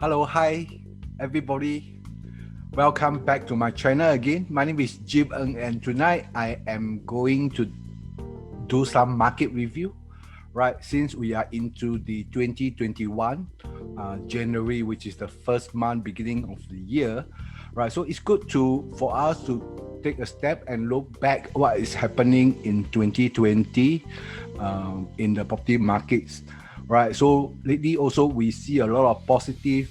Hello, hi, everybody. Welcome back to my channel again. My name is Jim Ng, and tonight I am going to do some market review. Right, since we are into the 2021 January, which is the first month beginning of the year, right? So it's good for us to take a step and look back what is happening in 2020 in the property markets, right? So lately also we see a lot of positive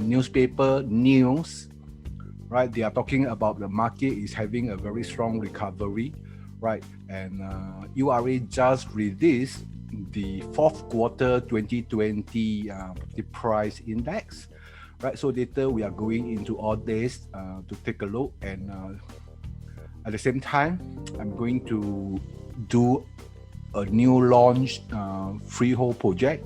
newspaper news, right? They are talking about the market is having a very strong recovery, right? And URA just released the fourth quarter 2020 property price index, right? So later we are going into all this to take a look, and at the same time, I'm going to do a new launch freehold project,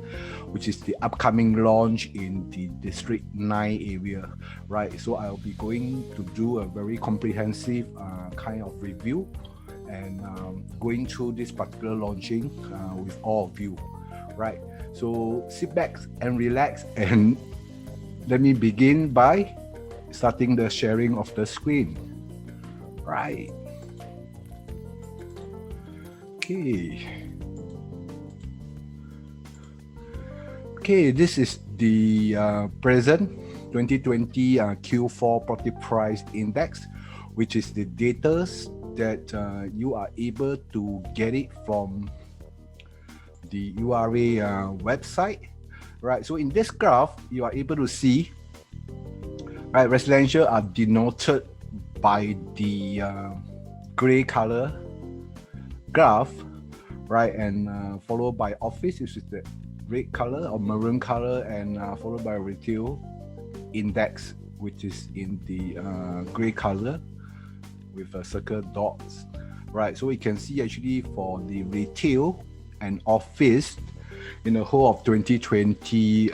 which is the upcoming launch in the District 9 area, right? So I'll be going to do a very comprehensive kind of review and going through this particular launching with all of you, right? So sit back and relax, and let me begin by starting the sharing of the screen, right? Okay, this is the present 2020 Q4 property price index, which is the data that you are able to get it from the URA website, right? So in this graph, you are able to see, right, residential are denoted by the gray color graph, right, and followed by office, which is the red color or maroon color, and followed by retail index, which is in the gray color with a circle dots, right? So we can see actually for the retail and office in the whole of 2020,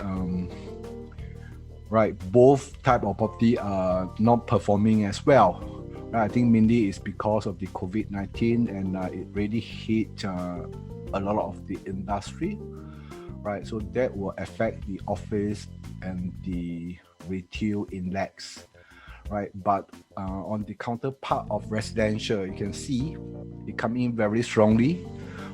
right, both type of property are not performing as well. I think mainly it's because of the COVID-19, and it really hit a lot of the industry, right? So that will affect the office and the retail index, right? But on the counterpart of residential, you can see it come in very strongly,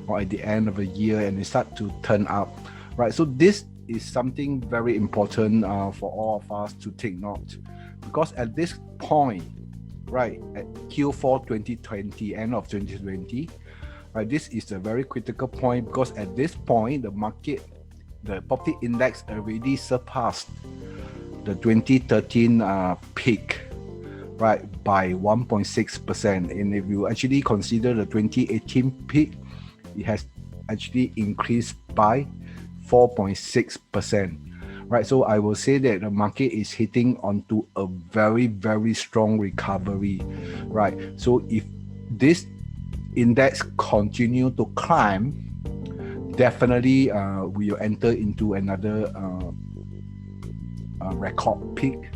or at the end of the year, and it start to turn up, right? So this is something very important for all of us to take note, because at this point, right, at Q4 2020, end of 2020, right, this is a very critical point, because at this point, the property index already surpassed the 2013 peak, right, by 1.6%. And if you actually consider the 2018 peak, it has actually increased by 4.6%. Right, so I will say that the market is hitting onto a very, very strong recovery, right? So if this index continue to climb, definitely we will enter into another record peak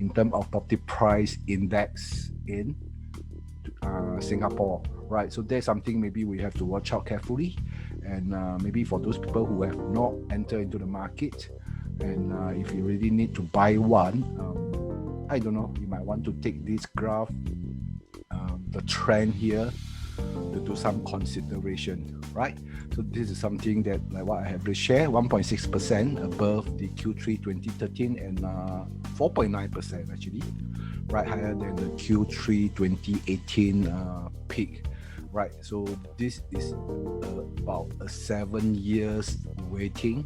in terms of property price index in Singapore, right? So there's something maybe we have to watch out carefully, and maybe for those people who have not entered into the market, and if you really need to buy one, I don't know, you might want to take this graph, the trend here, to do some consideration, right? So this is something that, like what I have to share, 1.6% above the Q3 2013, and 4.9% actually, right, higher than the Q3 2018 peak, right? So this is about a 7 years waiting,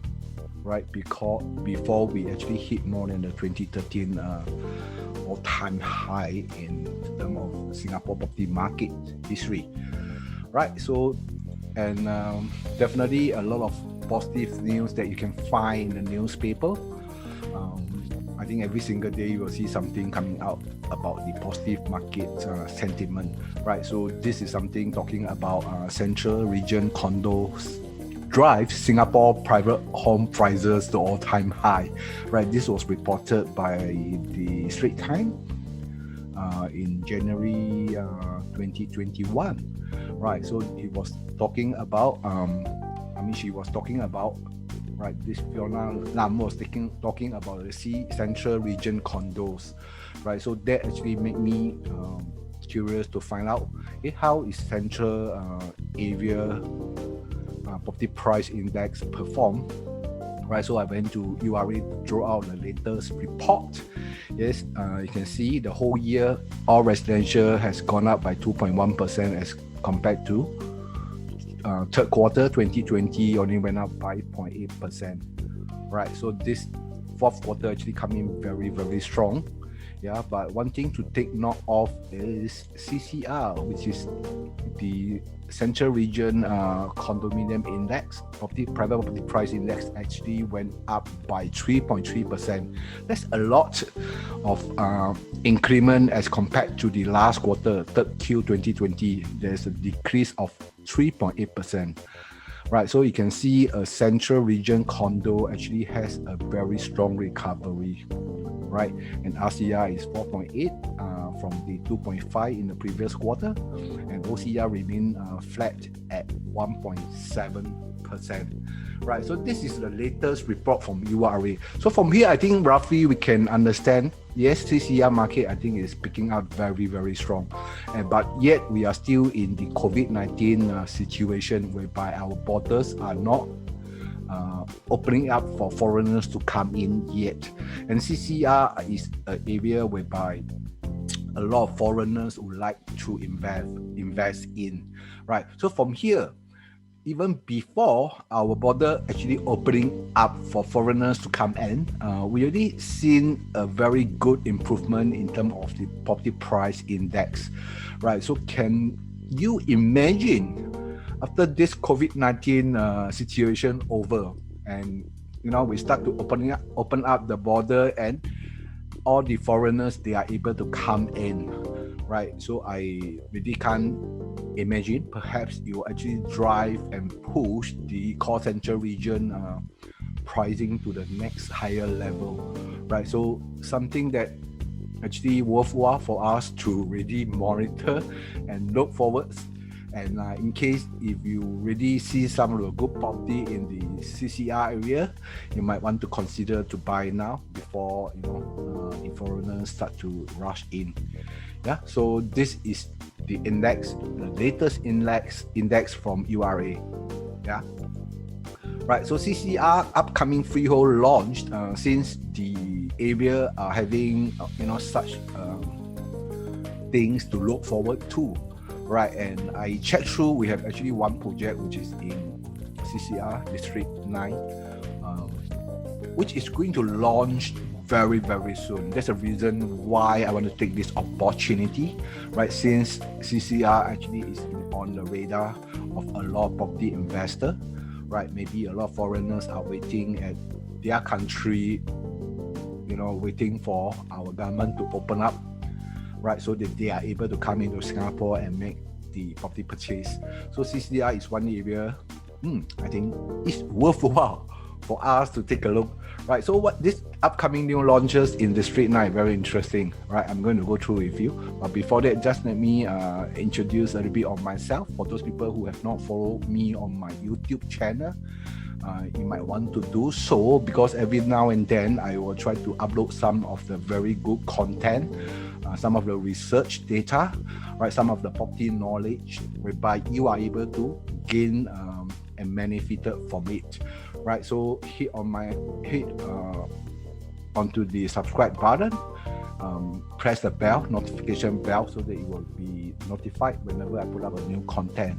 right, because before we actually hit more than the 2013 all-time high in terms of Singapore property market history, right? So, and definitely a lot of positive news that you can find in the newspaper. I think every single day you will see something coming out about the positive market sentiment, right? So this is something talking about Central Region condos drive Singapore private home prices to all-time high, right? This was reported by the Straits Times in January 2021, right? So it was talking about mean, she was talking about, right, this Fiona Lam was talking about the Central Region condos, right? So that actually made me curious to find out how is Central Area Property Price Index perform, right? So I went to URA to draw out the latest report. Yes, you can see the whole year all residential has gone up by 2.1% as compared to third quarter 2020 only went up by 0.8%, right? So this fourth quarter actually come in very, very strong. Yeah, but one thing to take note of is CCR, which is the Central Region Condominium Index, Private Property Price Index, actually went up by 3.3%. That's a lot of increment as compared to the last quarter, third Q 2020. There's a decrease of 3.8%. Right, so you can see a Central Region condo actually has a very strong recovery, right? And RCR is 4.8 from the 2.5 in the previous quarter, and OCR remain flat at 1.7%. Right, so this is the latest report from URA. So from here, I think roughly we can understand, yes, CCR market I think is picking up very, very strong, but yet we are still in the COVID-19 situation whereby our borders are not opening up for foreigners to come in yet. And CCR is an area whereby a lot of foreigners would like to invest in, right? So from here, even before our border actually opening up for foreigners to come in, we already seen a very good improvement in terms of the property price index, right? So can you imagine after this COVID-19 situation over, and we start to open up the border, and all the foreigners, they are able to come in, right? So I really can't imagine, perhaps it will actually drive and push the core Central Region pricing to the next higher level, right? So something that actually worthwhile for us to really monitor and look forward. And in case if you really see some of the good property in the CCR area, you might want to consider to buy now before the foreigners start to rush in. Yeah, so this is the index, the latest index from URA. Yeah, right. So CCR upcoming freehold launched, since the area are having such things to look forward to. Right, and I checked through, we have actually one project which is in CCR District 9, which is going to launch very, very soon. That's the reason why I want to take this opportunity, right? Since CCR actually is on the radar of a lot of property investors, right? Maybe a lot of foreigners are waiting at their country, waiting for our government to open up, right, so that they are able to come into Singapore and make the property purchase. So CCR is one area I think it's worthwhile for us to take a look, right? So what this upcoming new launches in District 9, very interesting, right? I'm going to go through with you, but before that, just let me introduce a little bit of myself. For those people who have not followed me on my YouTube channel, you might want to do so, because every now and then I will try to upload some of the very good content, some of the research data, right, some of the property knowledge, whereby you are able to gain and benefited from it, right? So hit onto the subscribe button, press the bell, notification bell, so that you will be notified whenever I put up a new content.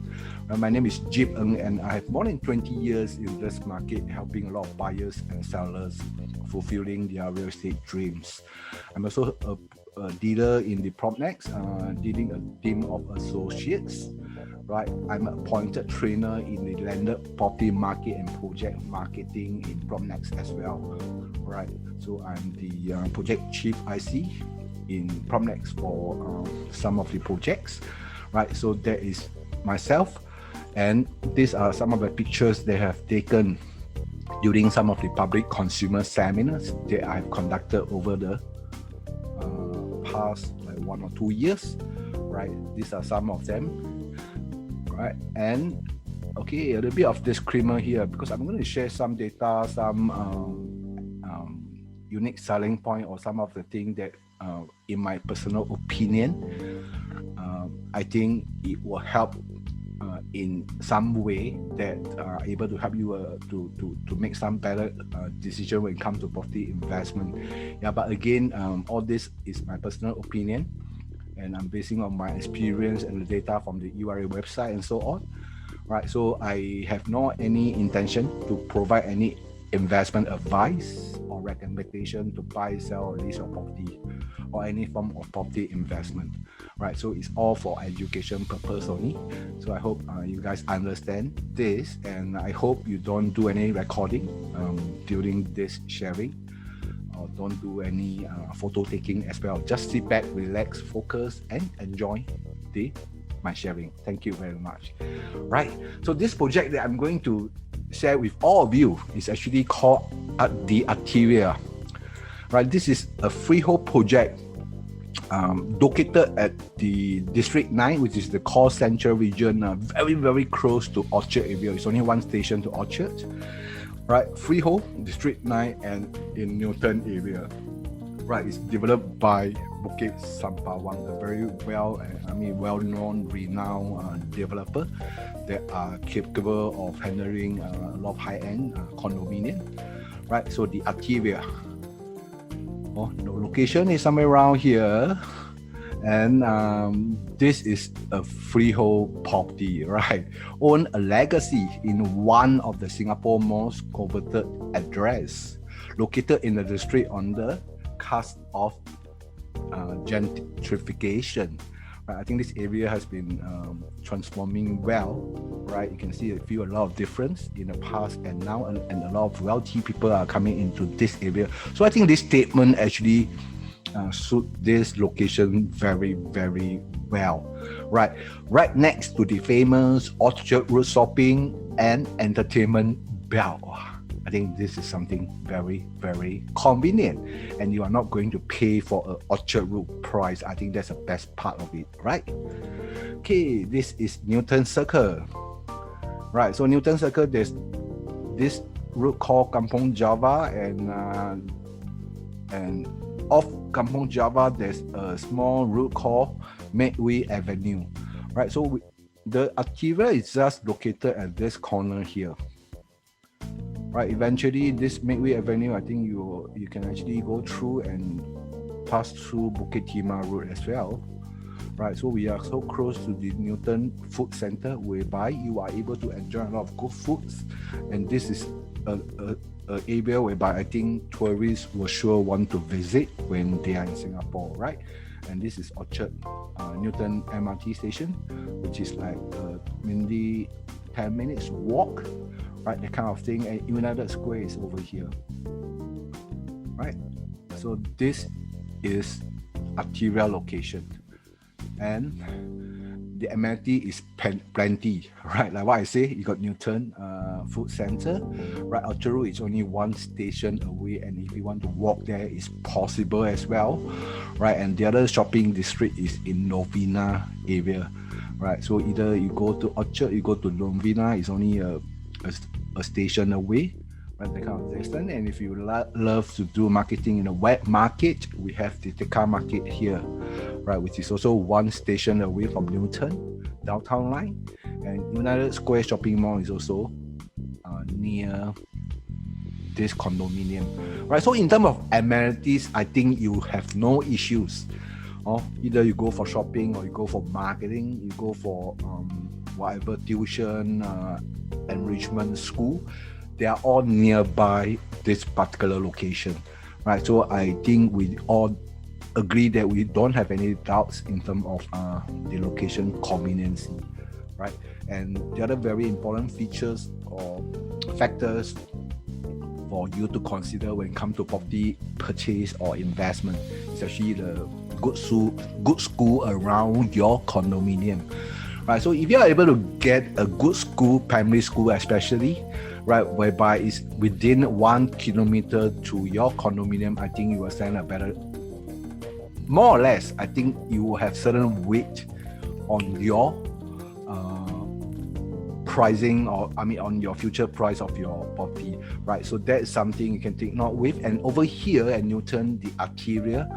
My name is Jip Ng, and I have more than 20 years in this market, helping a lot of buyers and sellers fulfilling their real estate dreams. I'm also a dealer in the PropNex, dealing a team of associates, right? I'm an appointed trainer in the landed property market and project marketing in PropNex as well, right? So I'm the project chief IC in PropNex for some of the projects, right? So that is myself, and these are some of the pictures they have taken during some of the public consumer seminars that I've conducted over the past 1 or 2 years, right? These are some of them, right? And Okay, a little bit of disclaimer here because I'm going to share some data, some unique selling point, or some of the things that, in my personal opinion, I think it will help in some way that are able to help you to make some better decision when it comes to property investment. Yeah, but again, all this is my personal opinion, and I'm basing on my experience and the data from the URA website and so on. Right, so I have no any intention to provide any investment advice or recommendation to buy, sell, or lease your property or any form of property investment. Right, so it's all for education purpose only. So I hope you guys understand this, and I hope you don't do any recording during this sharing, or don't do any photo taking as well. Just sit back, relax, focus, and enjoy my sharing. Thank you very much. Right, so this project that I'm going to share with all of you is actually called the Arteria. Right, this is a freehold project located at the District 9, which is the core central region, very, very close to Orchard area. It's only one station to Orchard. Right, freehold, District 9, and in Newton area. Right, it's developed by Bukit Sampawang, a very well-known, renowned developer that are capable of handling a lot of high-end condominium. Right, so the Arteria. The location is somewhere around here, and this is a freehold property, right? Own a legacy in one of the Singapore most coveted address, located in the district on the cusp of gentrification. Right, I think this area has been transforming well. Right, you can see a lot of difference in the past and now, and a lot of wealthy people are coming into this area. So I think this statement actually suit this location very, very well. Right next to the famous Orchard Road Shopping and Entertainment Belt. I think this is something very, very convenient, and you are not going to pay for an Orchard Road price. I think that's the best part of it, right? Okay, this is Newton Circle. Right, so Newton Circle, there's this road called Kampong Java, and off Kampong Java, there's a small road called Medway Avenue. Right, so the Arteria is just located at this corner here. Right, eventually this Medway Avenue, I think you can actually go through and pass through Bukit Timah Road as well. Right, so we are so close to the Newton Food Center, whereby you are able to enjoy a lot of good foods, and this is an area whereby I think tourists will sure want to visit when they are in Singapore, right? And this is Orchard Newton MRT station, which is like mainly 10 minutes walk. Right, that kind of thing. And United Square is over here. Right, so this is Arteria location, and the amenity is plenty. Right, like what I say, you got Newton Food Center. Right, Orchard Road is only one station away, and if you want to walk there, it's possible as well. Right, and the other shopping district is in Novena area. Right, so either you go to Orchard, you go to Novena. It's only a station away, right, that kind of distance. And if you love to do marketing in a wet market, we have the Tekka Market here, right, which is also one station away from Newton downtown line. And United Square Shopping Mall is also near this condominium, right? So in terms of amenities, I think you have no issues. Either you go for shopping, or you go for marketing, you go for whatever tuition, enrichment school, they are all nearby this particular location, right? So I think we all agree that we don't have any doubts in terms of the location convenience, right? And the other very important features or factors for you to consider when it comes to property purchase or investment is actually the good school around your condominium. Right, so if you are able to get a good school, primary school especially, right, whereby it's within 1 kilometer to your condominium, I think you will stand a better, more or less, I think you will have certain weight on your pricing, or on your future price of your property, right? So that is something you can take note with. And over here at Newton, the Arteria,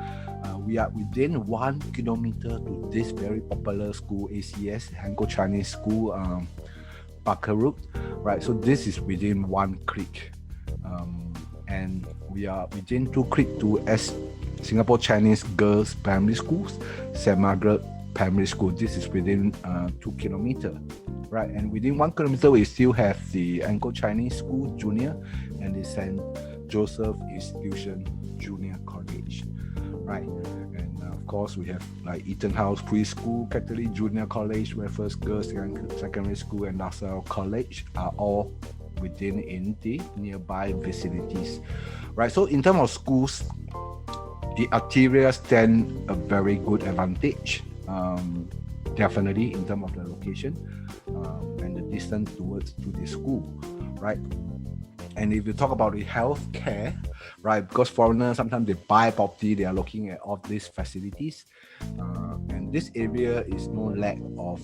we are within 1 kilometer to this very popular school, ACS, Anglo-Chinese School, Barker Road, right? So this is within 1 click. And we are within 2 click to Singapore Chinese Girls Primary Schools, St. Margaret Primary School. This is within 2 kilometers, right? And within 1 kilometer, we still have the Anglo-Chinese School Junior and the St. Joseph Institution Junior College, right? And of course, we have like Eaton House Preschool, Catholic Junior College, Raffles Girls Secondary School, and LaSalle College are all within in the nearby vicinities, right? So in terms of schools, the Arteria stand a very good advantage, definitely in terms of the location and the distance towards to the school, right? And if you talk about the healthcare, right, because foreigners sometimes they buy property, they are looking at all these facilities, and this area is no lack of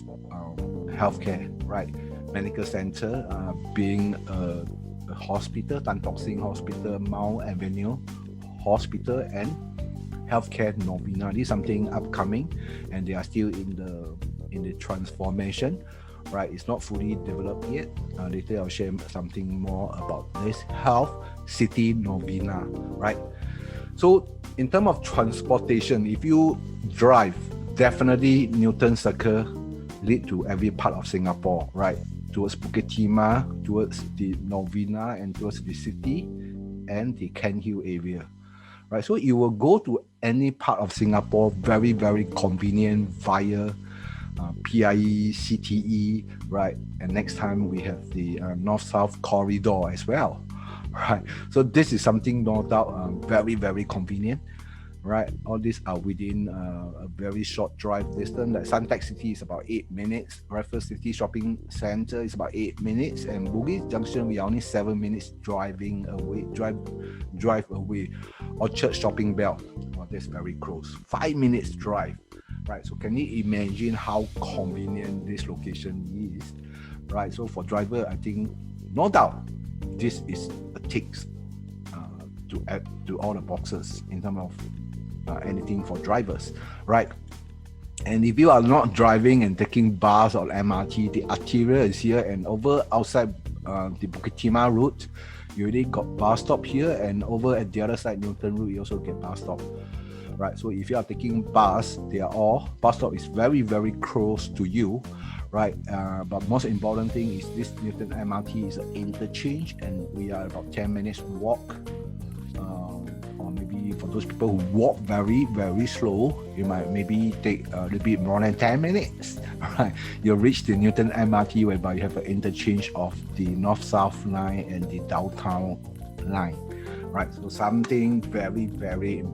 healthcare, right? Medical center, being a hospital, Tan Tock Seng Hospital, Mount Avenue Hospital, and Healthcare Novena. This is something upcoming, and they are still in the transformation, right? It's not fully developed yet. Later I'll share something more about this Health City Novena, right? So in terms of transportation, if you drive, definitely Newton Circle lead to every part of Singapore, right? Towards Bukit Timah, towards the Novena, and towards the city and the Kent Hill area, right? So you will go to any part of Singapore very, very convenient via PIE, CTE, right? And next time we have the North-South corridor as well, right? So this is something no doubt very, very convenient, right? All these are within a very short drive distance. Like Suntec City is about 8 minutes, Raffles City Shopping Centre is about 8 minutes, and Bugis Junction we are only 7 minutes driving away, drive away. Orchard Shopping Belt, well, that's very close, 5 minutes drive, right? So can you imagine how convenient this location is, right? So for driver, I think no doubt this is a ticks to add to all the boxes in terms of anything for drivers, right? And if you are not driving and taking bus or MRT, the Arteria is here, and over outside the Bukit Timah route, you already got bus stop here, and over at the other side, Newton Road, you also get bus stop, right? So if you are taking bus, bus stop is very, very close to you, right? But most important thing is this Newton MRT is an interchange, and we are about 10 minutes walk. Or maybe for those people who walk very, very slow, you might maybe take a little bit more than 10 minutes, right? You'll reach the Newton MRT, whereby you have an interchange of the North-South line and the downtown line, right? So something very, very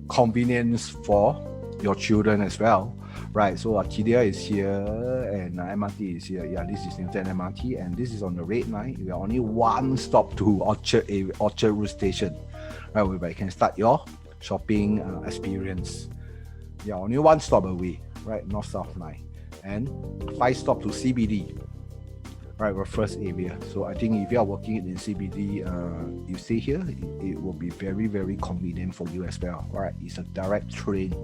convenience for your children as well, right? So Arteria is here and MRT is here. Yeah, this is Newton MRT, and this is on the red line. We are only one stop to Orchard Road Station, right? Whereby you can start your shopping experience. Yeah, only one stop away, right? North-South line, and 5 stop to CBD, right? Our first area. So I think if you are working in CBD, you stay here, it will be very, very convenient for you as well, right? It's a direct train.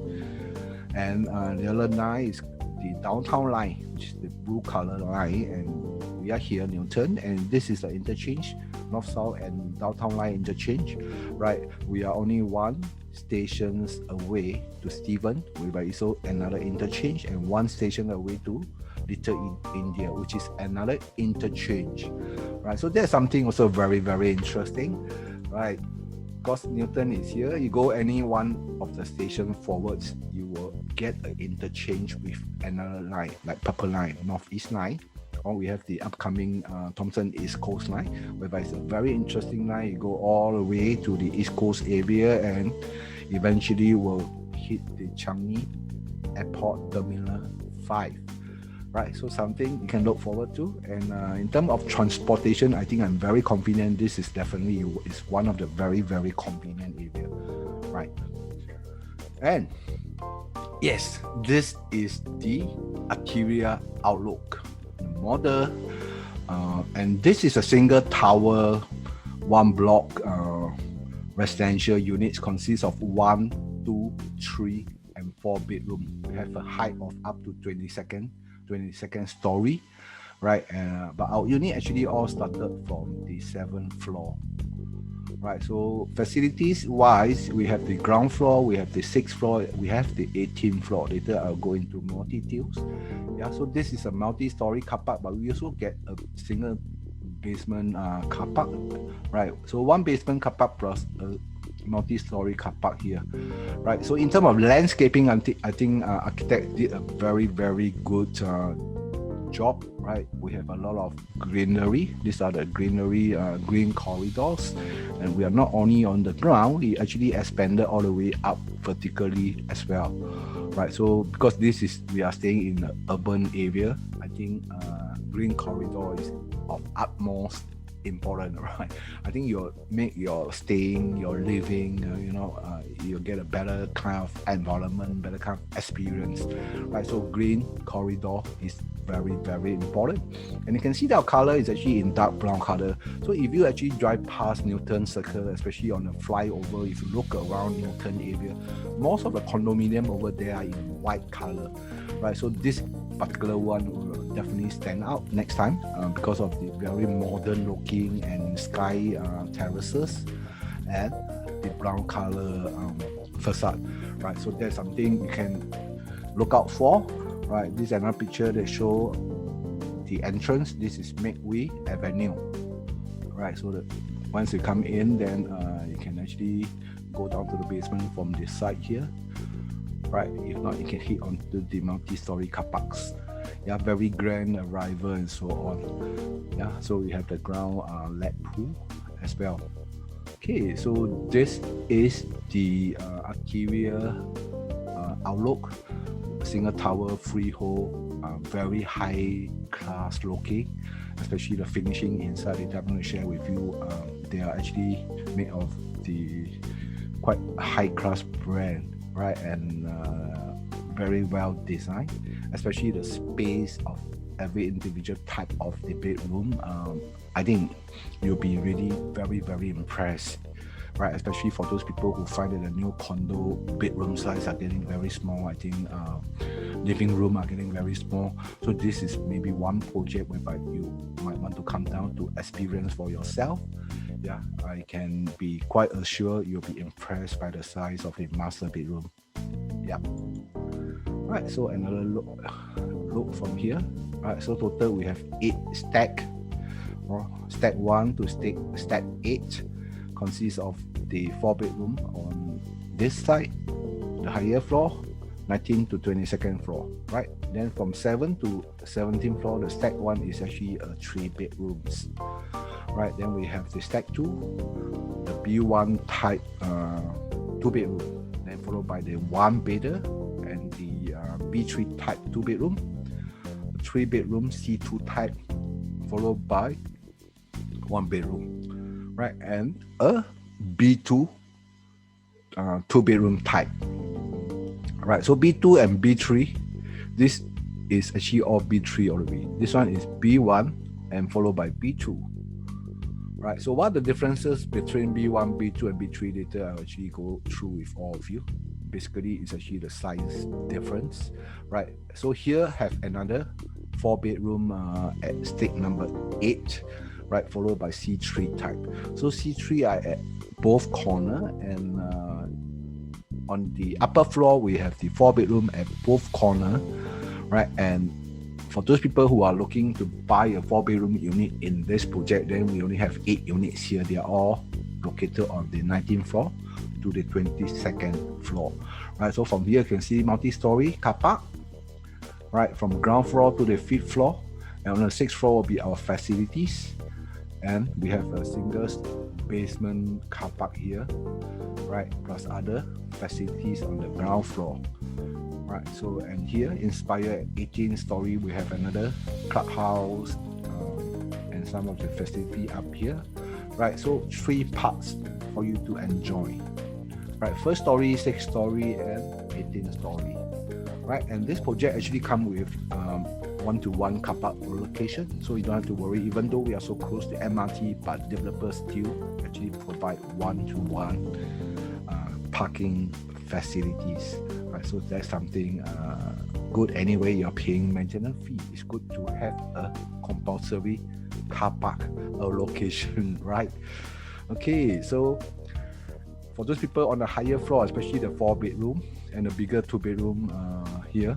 And the other line is the downtown line, which is the blue color line, and we are here Newton, and this is the interchange, North-South and downtown line interchange, right? We are only 1 stations away to Stephen, whereby it's also another interchange, and 1 station away to Little India, which is another interchange, right? So that's something also very, very interesting, right? Because Newton is here, you go any one of the station forwards, you will get an interchange with another line, like Purple Line, Northeast Line, or we have the upcoming Thomson East Coast Line, whereby it's a very interesting line. You go all the way to the East Coast area, and eventually will hit the Changi Airport Terminal 5. Right, so something you can look forward to. And in terms of transportation, I think I'm very confident this is definitely is one of the very, very convenient area, right? And yes, this is the Arteria outlook, the model. And this is a single tower, one block residential units, consists of 1, 2, 3, and 4 bedroom. We have a height of up to 22nd story, right? But our unit actually all started from the 7th floor. Right, so facilities wise, we have the ground floor, we have the 6th floor, we have the 18th floor. Later I'll go into more details. Yeah, so this is a multi-story car park, but we also get a single basement car park, right? So one basement car park plus a multi-story car park here, right? So in terms of landscaping, I think architect did a very good job, right? We have a lot of greenery. These are the greenery, green corridors, and we are not only on the ground, we actually expanded all the way up vertically as well, right? So because we are staying in an urban area, I think green corridor is of utmost important, right? I think you'll make your staying, your living, you'll get a better kind of environment, better kind of experience, right? So green corridor is very important. And you can see that our color is actually in dark brown color. So if you actually drive past Newton Circle, especially on the flyover, if you look around Newton area, most of the condominium over there are in white color, right? So this particular one will definitely stand out next time because of the very modern looking and sky terraces and the brown color facade, right? So that's something you can look out for, right? This is another picture that show the entrance. This is Makeway Avenue, right? So that once you come in, then you can actually go down to the basement from this side here, right? If not, you can hit onto the multi-story car parks. Yeah, very grand arrival and so on. Yeah, so we have the ground led pool as well. Okay, so this is the exterior outlook. Single tower, freehold, very high class looking, especially the finishing inside. I'm going to share with you. They are actually made of the quite high class brand, right? And very well designed, especially the space of every individual type of the bedroom. I think you'll be really very impressed, right? Especially for those people who find that the new condo bedroom size are getting very small. I think living room are getting very small. So this is maybe one project whereby you might want to come down to experience for yourself. Yeah, I can be quite assured you'll be impressed by the size of the master bedroom. Yeah. Right, so another look from here. Right, so total we have 8 stack, or stack 1 to stack 8, consists of the 4 bedroom on this side, the higher floor, 19 to 22nd floor, right? Then from 7 to 17th floor, the stack 1 is actually 3 bedrooms, right? Then we have the stack 2, the B1 type 2 bedroom, then followed by the 1 bedder, and the B3 type 2 bedroom, 3 bedroom C2 type, followed by 1 bedroom, right? And a B2 2 bedroom type, right? So B2 and B3, this is actually all B3 already. This one is B1 and followed by B2, right? So what are the differences between B1, B2 and B3? Later I'll actually go through with all of you. Basically, it's actually the size difference, right? So here have another 4 bedroom at stick number 8, right? Followed by C3 type. So C3 are at both corner, and on the upper floor we have the 4 bedroom at both corner, right? And for those people who are looking to buy a 4 bedroom unit in this project, then we only have 8 units here. They are all located on the 19th floor to the 22nd floor, right? So from here you can see multi-story car park, right? From ground floor to the 5th floor, and on the 6th floor will be our facilities, and we have a single basement car park here, right? Plus other facilities on the ground floor, right? So, and here inspired 18 story, we have another clubhouse and some of the facility up here, right? So 3 parts for you to enjoy, right? 1st story, 6th story, and 18th story, right? And this project actually come with one-to-one car park location, so you don't have to worry. Even though we are so close to MRT, but developers still actually provide one-to-one parking facilities. Right, so that's something good. Anyway, you're paying maintenance fee. It's good to have a compulsory car park allocation, right? Okay, so for those people on the higher floor, especially the 4-bedroom and the bigger 2-bedroom here,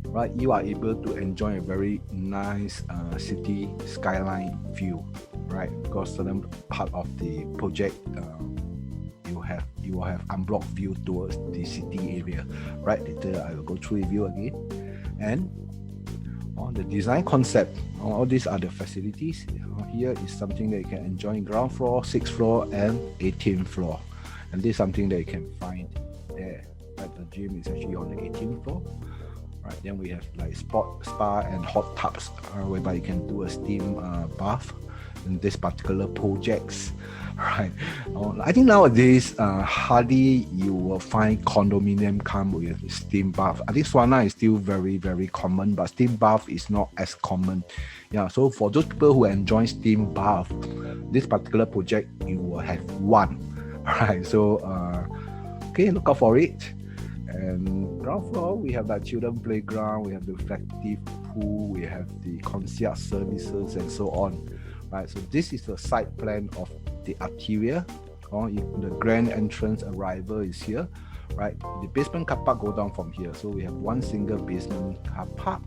right, you are able to enjoy a very nice city skyline view, right? Because certain part of the project you will have unblocked view towards the city area, right? Later I will go through review again. And on the design concept, all these are the facilities. Here is something that you can enjoy in ground floor, 6th floor, and 18th floor. And this is something that you can find there. Right? The gym is actually on the 18th floor. Right, then we have like spa and hot tubs, whereby you can do a steam bath in this particular projects. Right, I think nowadays hardly you will find condominium come with steam bath. I think sauna is still very, very common, but steam bath is not as common. Yeah, so for those people who enjoy steam bath, this particular project you will have one. Right, so okay, look out for it. And ground floor, we have that children playground, we have the reflective pool, we have the concierge services, and so on. Right, so this is the site plan of the Arteria. The grand entrance arrival is here. Right, the basement car park go down from here. So we have one single basement car park.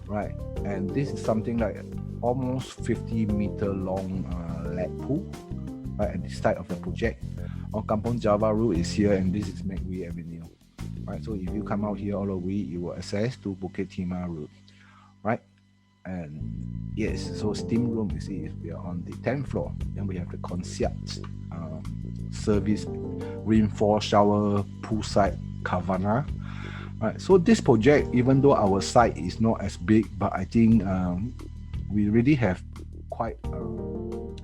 Right, and this is something like almost 50-meter long lap pool. Right, at the start of the project. Kampong Java Road is here, and this is Macquarie Avenue. Right, so if you come out here all the way, you will access to Bukit Timah Road, right? And yes, so steam room, you see, we are on the 10th floor. Then we have the concierge service, reinforced shower, poolside kavana. Right, so this project, even though our site is not as big, but I think we really have quite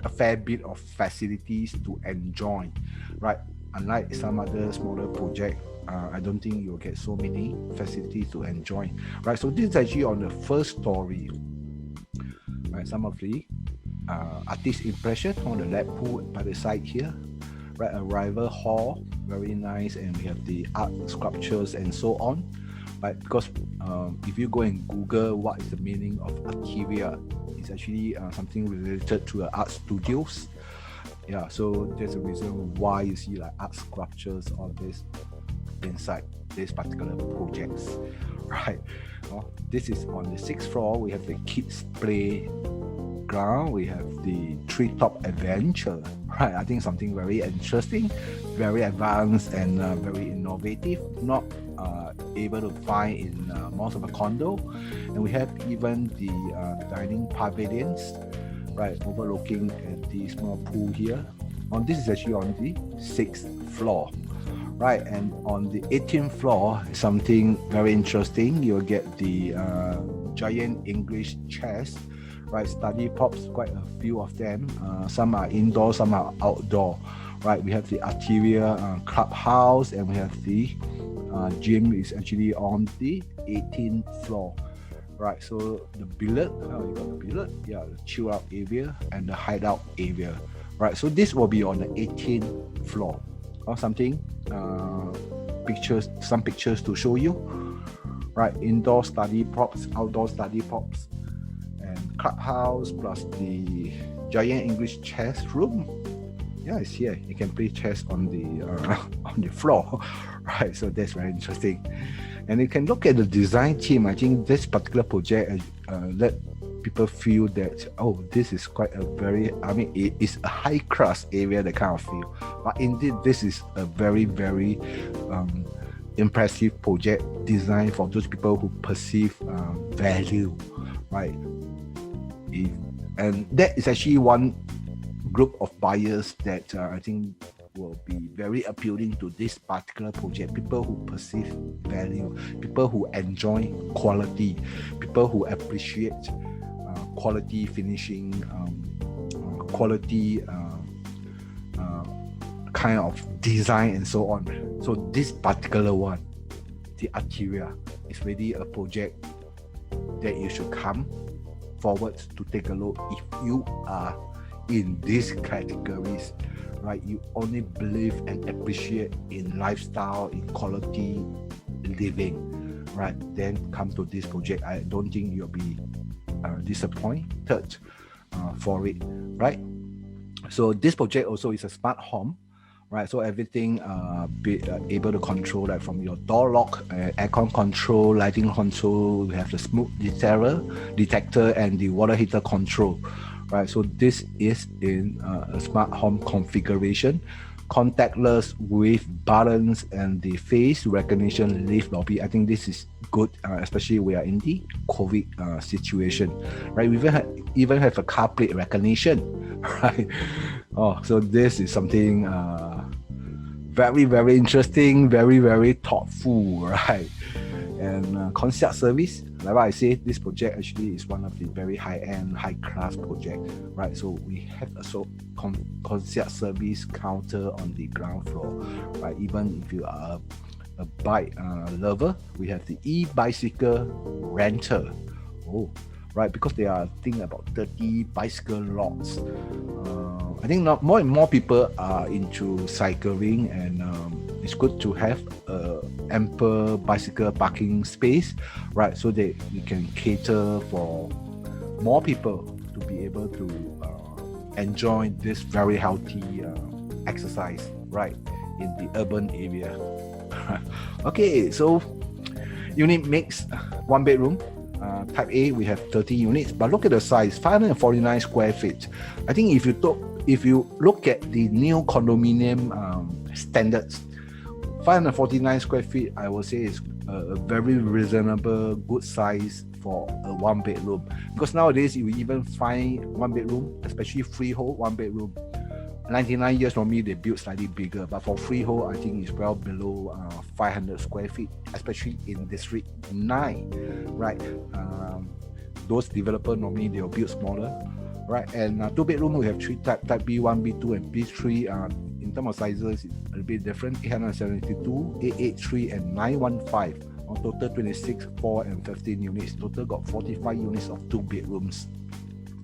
a fair bit of facilities to enjoy, right? Unlike some other smaller projects, I don't think you'll get so many facilities to enjoy, right? So this is actually on the first story, right? Some of the artist impression on the lap pool by the side here, right? Arrival hall, very nice, and we have the art sculptures and so on, right? Because if you go and Google what is the meaning of Arteria, it's actually something related to art studios. Yeah, so there's a reason why you see like art sculptures on this inside this particular projects, right? This is on the 6th floor. We have the kids playground. We have the treetop adventure, right? I think something very interesting, very advanced, and very innovative. Not able to find in most of a condo. And we have even the dining pavilions, right, overlooking at the small pool here. This is actually on the 6th floor. Right, and on the 18th floor, something very interesting. You'll get the giant English chairs, right? Study props, quite a few of them. Some are indoor, some are outdoor. Right, we have the Arteria clubhouse, and we have the gym is actually on the 18th floor. Right, so the billiard, you got the billiard, yeah, the chill out area and the hideout area. Right, so this will be on the 18th floor. Or something, some pictures to show you, right? Indoor study props, outdoor study props, and clubhouse plus the giant English chess room. Yeah, it's here. You can play chess on the floor, right? So that's very interesting. And you can look at the design team. I think this particular project let people feel that, oh, this is quite a very, I mean, it is a high class area, that kind of feel. But indeed, this is a very, very impressive project designed for those people who perceive value, right? And that is actually one group of buyers that I think will be very appealing to this particular project. People who perceive value, people who enjoy quality, people who appreciate quality finishing, quality kind of design and so on. So this particular one, the Arteria, is really a project that you should come forward to take a look if you are in these categories, right? You only believe and appreciate in lifestyle, in quality living, right? Then come to this project. I don't think you'll be disappointed for it, right? So this project also is a smart home, right? So everything be able to control, like from your door lock, aircon control, lighting control. We have the smoke detector and the water heater control, right? So this is in a smart home configuration, contactless with buttons and the face recognition lift lobby. I think this is good, especially we are in the COVID situation, right? We even have a car plate recognition, right? Oh, so this is something very, very interesting, very, very thoughtful, right? And concierge service, like what I said, this project actually is one of the very high-end, high-class project, right? So we have also concierge service counter on the ground floor, right? Even if you are a bike lover, we have the e-bicycle rental. Oh, right, because there are, I think, about 30 bicycle lots. I think more and more people are into cycling, and it's good to have ample bicycle parking space, right? So that we can cater for more people to be able to enjoy this very healthy exercise, right, in the urban area. Okay, so unit mix, 1 bedroom. Type A, we have 30 units, but look at the size, 549 square feet. I think if you look at the new condominium standards, 549 square feet, I would say is a very reasonable, good size for a 1 bedroom. Because nowadays, you even find 1 bedroom, especially freehold 1 bedroom, 99 years normally they build slightly bigger, but for freehold I think it's well below 500 square feet, especially in District 9, right? Those developers normally they'll build smaller, right? And 2 bedroom we have 3 type B1, B2 and B3. In terms of sizes it's a little bit different, 872, 883 and 915. On total 26, 4 and 15 units. Total got 45 units of 2 bedrooms.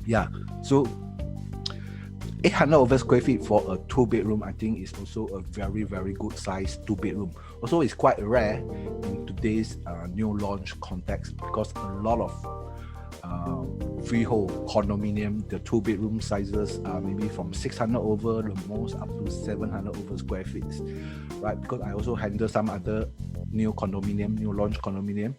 Yeah, so 800 over square feet for a 2 bedroom, I think is also a very, very good size 2 bedroom. Also, it's quite rare in today's new launch context, because a lot of freehold condominium, the 2 bedroom sizes are maybe from 600 over, the most up to 700 over square feet, right? Because I also handle some other new launch condominium,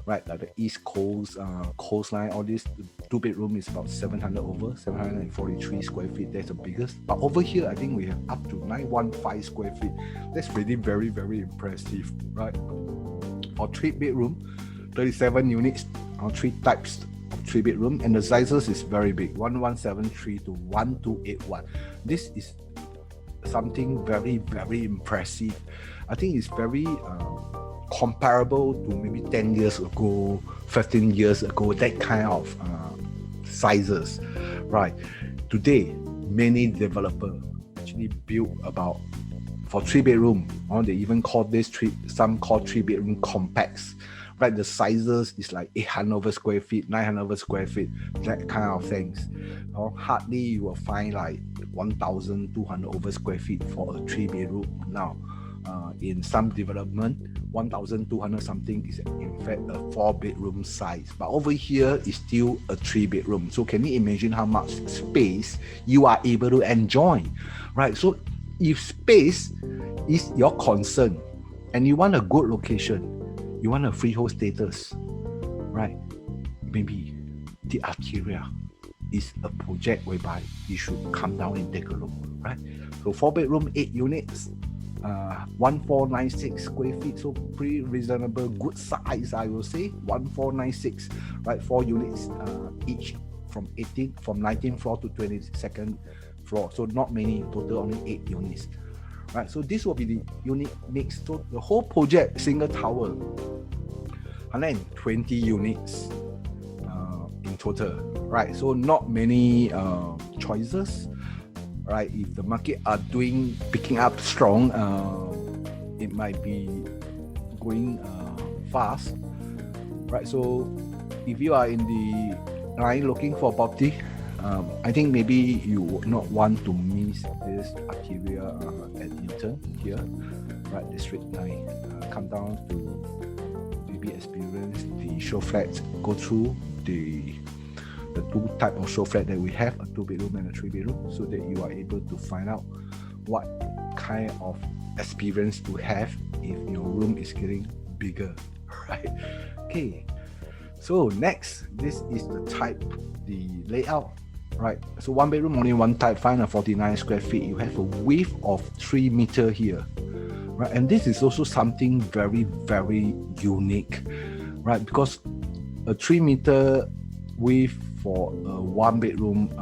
right, like the East Coast, Coastline, all this 2 bedroom is about 700 over, 743 square feet. That's the biggest. But over here, I think we have up to 915 square feet. That's really very, very impressive, right? Or 3 bedroom, 37 units, or 3 types of 3 bedroom, and the sizes is very big, 1173 to 1281. This is something very, very impressive. I think it's very comparable to maybe 10 years ago, 15 years ago, that kind of sizes, right? Today, many developers actually build about, for 3 bedroom, or they even call this some call 3 bedroom compacts, right? The sizes is like 800 over square feet, 900 over square feet, that kind of things. Or hardly you will find like 1,200 over square feet for a 3 bedroom now. In some development, 1,200 something is in fact a 4 bedroom size, but over here is still a 3 bedroom. So can you imagine how much space you are able to enjoy, right? So if space is your concern and you want a good location, you want a freehold status, right? Maybe the Arteria is a project whereby you should come down and take a look, right? So 4 bedroom, 8 units, 1496 square feet, so pretty reasonable, good size, I will say. 1496, right? 4 units each from 19th floor to 22nd floor, so not many, total only 8 units, right? So this will be the unit mix. So the whole project, single tower, 120 units in total, right? So not many choices, right? If the market are picking up strong, it might be going fast, right? So if you are in the line looking for property, I think maybe you would not want to miss this Arteria at Newton here, right? District 9. Come down to maybe experience the show flats, go through the two type of show flat that we have, a 2-bedroom and a 3-bedroom, so that you are able to find out what kind of experience to have if your room is getting bigger, right? Okay, so next, this is the type, the layout, right? So 1-bedroom, only one type, 549 square feet. You have a width of 3 meters here, right? And this is also something very, very unique, right? Because a 3 meter width for a 1-bedroom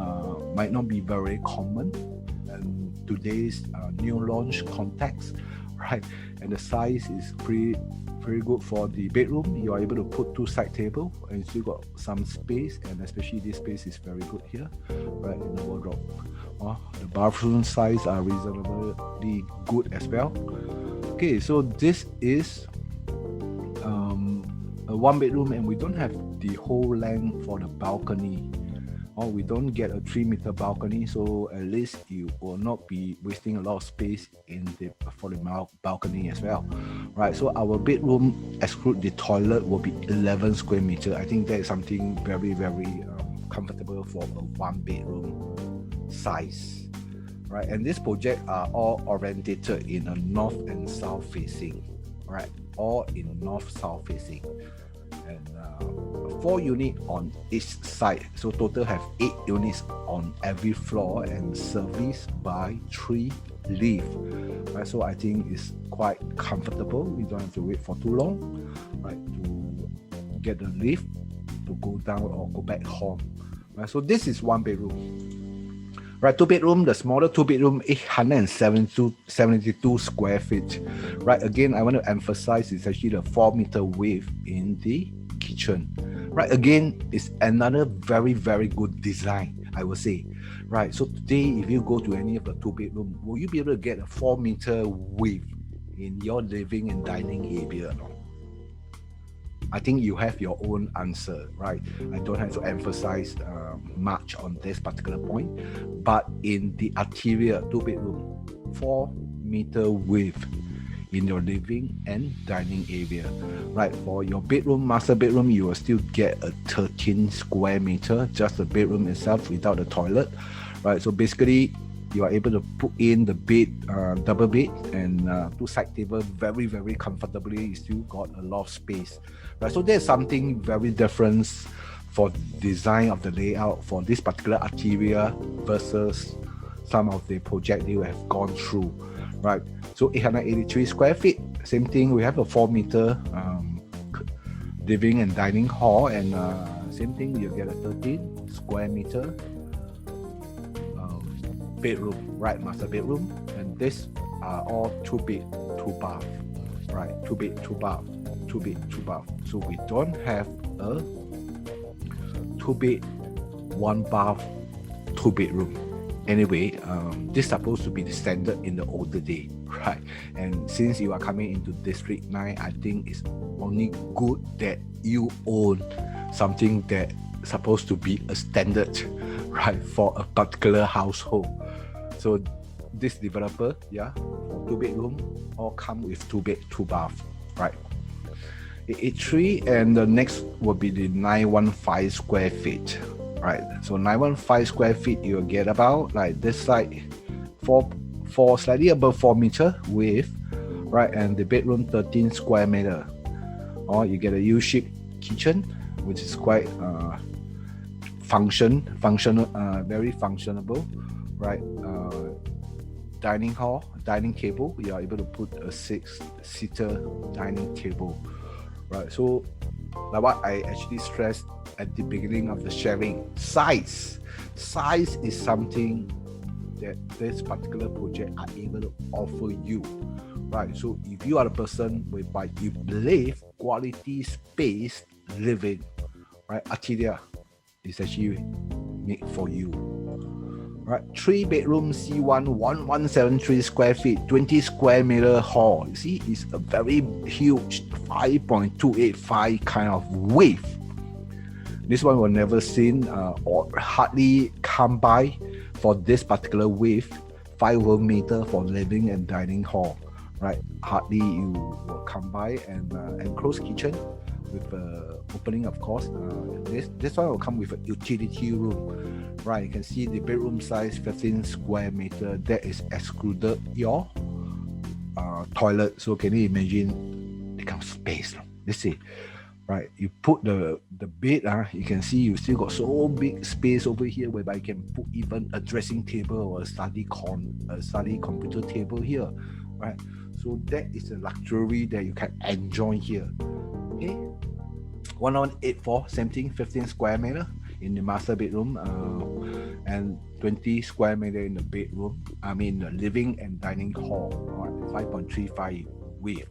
might not be very common in today's new launch context, right? And the size is pretty good for the bedroom. You are able to put 2 side tables and still got some space, and especially this space is very good here, right, in the wardrobe. The bathroom size are reasonably good as well. Okay, so this is a 1-bedroom, and we don't have the whole length for the balcony, or we don't get a 3 meter balcony, so at least you will not be wasting a lot of space for the balcony as well, right? So our bedroom, exclude the toilet, will be 11 square meter. I think that is something very, very comfortable for a 1-bedroom size, right? And this project are all orientated in a north and south facing, right? All in north-south facing, and 4 units on each side. So total have 8 units on every floor and serviced by 3 lifts. Right? So I think it's quite comfortable. You don't have to wait for too long, right, to get the lift to go down or go back home. Right? So this is 1-bedroom. Right, 2-bedroom, the smaller 2-bedroom, 872 square feet. Right, again, I want to emphasize it's actually the 4 meter width in the kitchen. Right, again, it's another very, very good design, I would say. Right, so today, if you go to any of the 2-bedroom, will you be able to get a 4 meter width in your living and dining area? No? I think you have your own answer, right? I don't have to emphasize much on this particular point, but in the Arteria 2-bedroom, 4 meter width in your living and dining area, right? For your bedroom, master bedroom, you will still get a 13 square meter, just the bedroom itself without the toilet, right? So basically, you are able to put in the bed, double bed, and 2 side tables very, very comfortably. You still got a lot of space, right? So there's something very different for design of the layout for this particular Arteria versus some of the project you have gone through, right? So 883 square feet, same thing. We have a 4 meter living and dining hall, and same thing. You get a 13 square meter bedroom, right, master bedroom, and this are all 2 bed 2 bath, right? 2 bed 2 bath, 2 bed 2 bath. So we don't have a 2 bed 1 bath 2 bedroom. Anyway, this is supposed to be the standard in the older day, right? And since you are coming into District 9, I think it's only good that you own something that supposed to be a standard, right, for a particular household. So this developer, for 2 bedroom, all come with 2 bed 2 bath, right? 883, and the next will be the 915 square feet, right? So 915 square feet, you'll get about like this side, 4 slightly above 4 meter width, right? And the bedroom 13 square meter. Or you get a U-shaped kitchen, which is quite functional, very functionable, right? Dining hall, dining table, you are able to put a 6-seater dining table, right? So like what I actually stressed at the beginning of the sharing, size is something that this particular project are able to offer you, right? So if you are a person whereby you believe quality space living, right, Arteria is actually made for you, right? 3 bedroom C1, 1173 square feet, 20 square meter hall. You see, it's a very huge 5.285 kind of width, This one will never seen or hardly come by for this particular width, 5 meter for living and dining hall, right? Hardly you will come by, and enclosed kitchen with opening, of course. This one will come with a utility room, right? You can see the bedroom size 15 square meter. That is excluded your toilet. So can you imagine the kind of space? Let's see. Right, you put the bed, you can see you still got so big space over here whereby you can put even a dressing table or a study computer table here, right? So that is a luxury that you can enjoy here. Okay, 1184, same thing, 15 square meter in the master bedroom, and 20 square meter in the bedroom. I mean the living and dining hall, right? 5.35 width.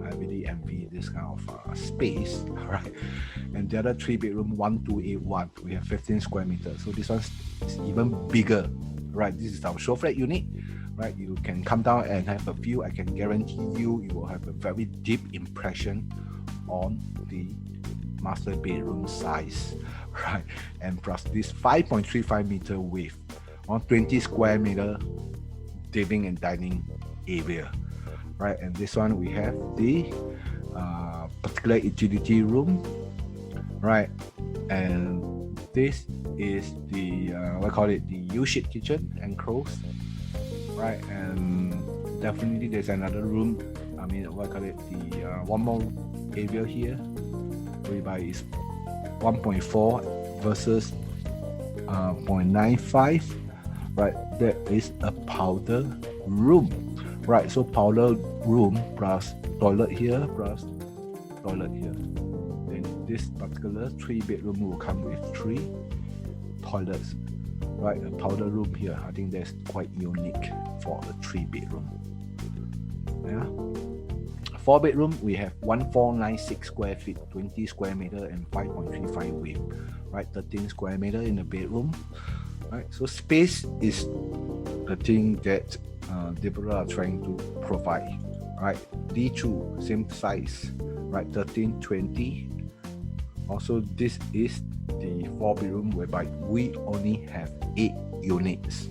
I really envy this kind of space, right? And the other 3-bedroom, 1281, we have 15 square meters. So this one is even bigger, right? This is our show flat unit, right? You can come down and have a view. I can guarantee you will have a very deep impression on the master bedroom size, right? And plus this 5.35 meter width on 20 square meter living and dining area. Right, and this one we have the particular utility room, right? And this is the the U-shaped kitchen enclosed, right? And definitely there's another room. I mean, one more area here, whereby it's 1.4 versus 0.95, right? That is a powder room. Right, so powder room plus toilet here plus toilet here. Then this particular 3-bedroom will come with 3 toilets. Right, a powder room here. I think that's quite unique for a 3-bedroom. Yeah. 4-bedroom, we have 1496 square feet, 20 square meter and 5.35 width. Right, 13 square meter in the bedroom. Right, so space is the thing that developers are trying to provide, right? D2, same size, right? 1320. Also, this is the 4-bedroom whereby we only have 8 units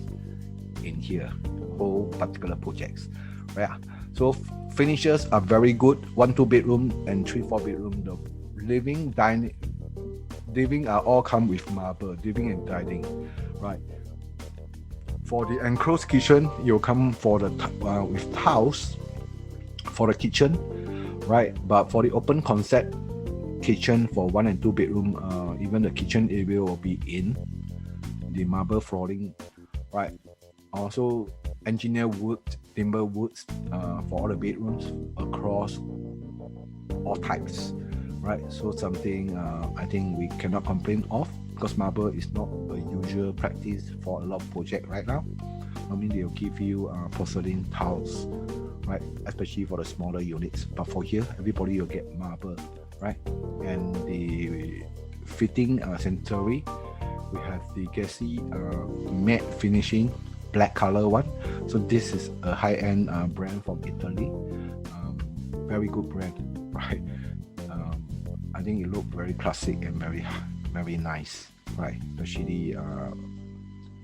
in here, whole particular projects. Yeah. So finishes are very good. 1 2-bedroom and 3 4-bedroom. The living are all come with marble, living and dining, right? For the enclosed kitchen, you'll come for the with tiles for the kitchen, right? But for the open concept kitchen for 1 and 2-bedroom, even the kitchen area will be in the marble flooring, right? Also, engineer wood, timber woods for all the bedrooms across all types, right? So something I think we cannot complain of, because marble is not a usual practice for a lot of projects right now. Normally they'll give you porcelain tiles, right? Especially for the smaller units. But for here, everybody will get marble, right? And the fitting sanitary, we have the gassy matte finishing black color one. So this is a high-end brand from Italy. Very good brand, right? I think it looks very classic and very nice, right? Especially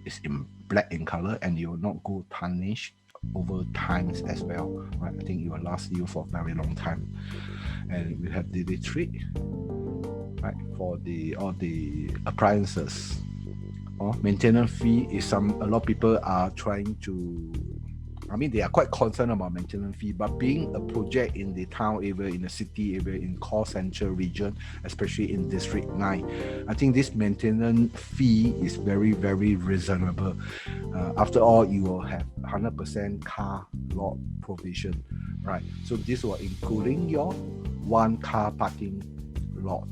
it's in black in color, and you will not go tarnish over times as well, right? I think it will last you for a very long time. And we have the electric, right, for all the appliances. Maintenance fee is a lot of people are trying to, I mean, they are quite concerned about maintenance fee, but being a project in the town area, in the city area, in core central region, especially in District 9, I think this maintenance fee is very, very reasonable. After all, you will have 100% car lot provision, right? So this will including your 1 car parking lot,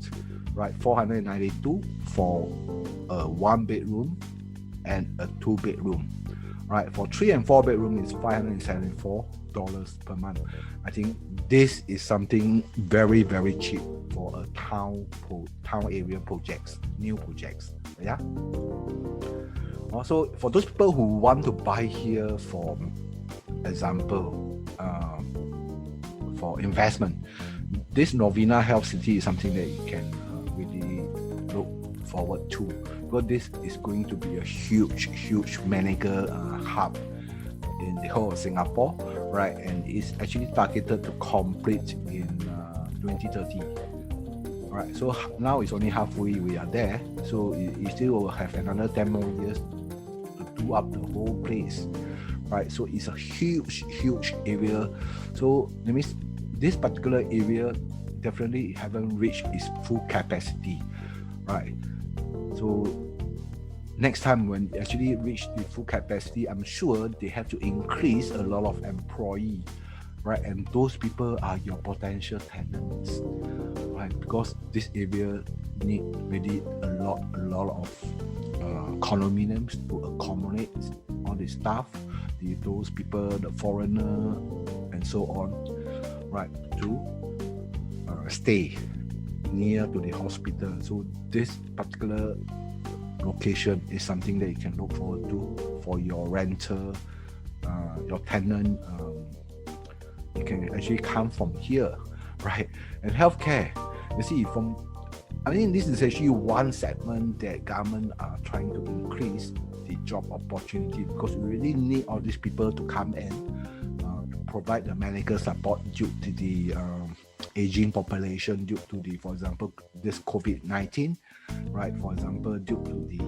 right? 492 for a 1-bedroom and a 2-bedroom. Right, for 3 and 4-bedroom is $574 per month. I think this is something very, very cheap for a town area projects, new projects. Yeah. Also, for those people who want to buy here, for example, for investment, this Novena Health City is something that you can really forward to, because this is going to be a huge medical hub in the whole of Singapore, right? And it's actually targeted to complete in 2030. Right, so now it's only halfway we are there, so it still will have another 10 more years to do up the whole place, right? So it's a huge area. So that means this particular area definitely haven't reached its full capacity, right? So next time when they actually reach the full capacity, I'm sure they have to increase a lot of employee, right? And those people are your potential tenants, right? Because this area need really a lot of condominiums to accommodate all the staff, those people, the foreigner, and so on, right? To stay near to the hospital. So this particular location is something that you can look forward to for your renter, your tenant. You can actually come from here, right? And healthcare, you see, this is actually one segment that government are trying to increase the job opportunity, because we really need all these people to come in to provide the medical support due to the aging population, due to the, for example, this COVID-19, right? For example, due to the